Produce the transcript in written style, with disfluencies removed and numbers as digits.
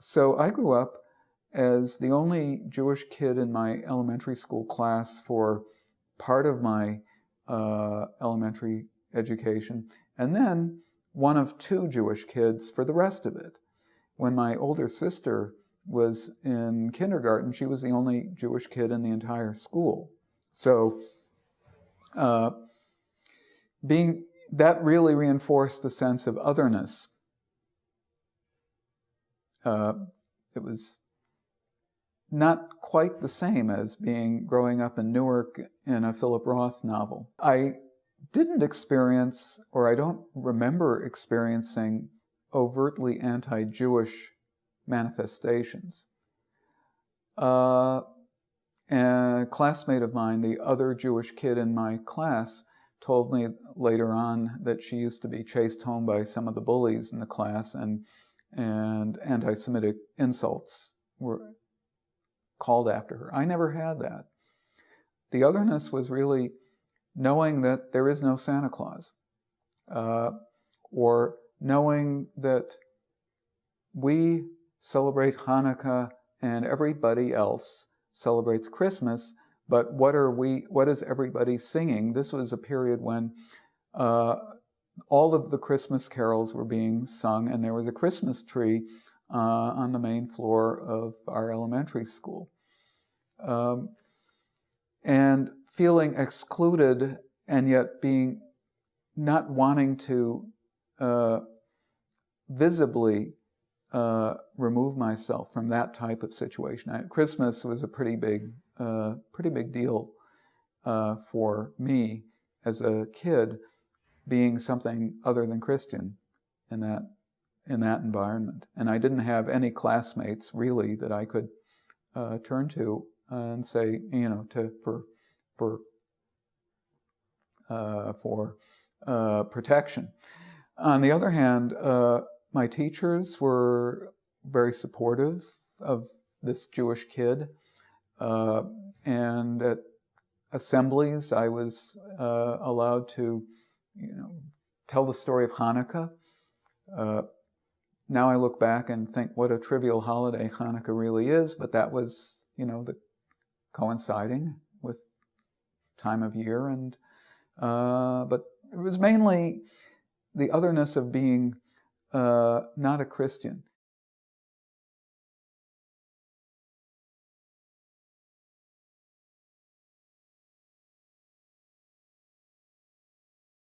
So I grew up as the only Jewish kid in my elementary school class for part of my elementary education, and then one of two Jewish kids for the rest of it. When my older sister was in kindergarten, she was the only Jewish kid in the entire school. So that really reinforced the sense of otherness. It was not quite the same as growing up in Newark in a Philip Roth novel. I didn't experience, or I don't remember experiencing, overtly anti-Jewish manifestations. And a classmate of mine, the other Jewish kid in my class, told me later on that she used to be chased home by some of the bullies in the class, and anti-Semitic insults were called after her. I never had that. The otherness was really knowing that there is no Santa Claus, or knowing that we celebrate Hanukkah and everybody else celebrates Christmas, but what is everybody singing? This was a period when all of the Christmas carols were being sung, and there was a Christmas tree on the main floor of our elementary school. And feeling excluded, and yet not wanting to visibly remove myself from that type of situation. Christmas was a pretty big deal for me as a kid, being something other than Christian in that environment. And I didn't have any classmates really that I could turn to and say, for protection. On the other hand, my teachers were very supportive of this Jewish kid, and at assemblies I was allowed to tell the story of Hanukkah. Now I look back and think what a trivial holiday Hanukkah really is, but that was, the coinciding with time of year, and but it was mainly the otherness of being not a Christian.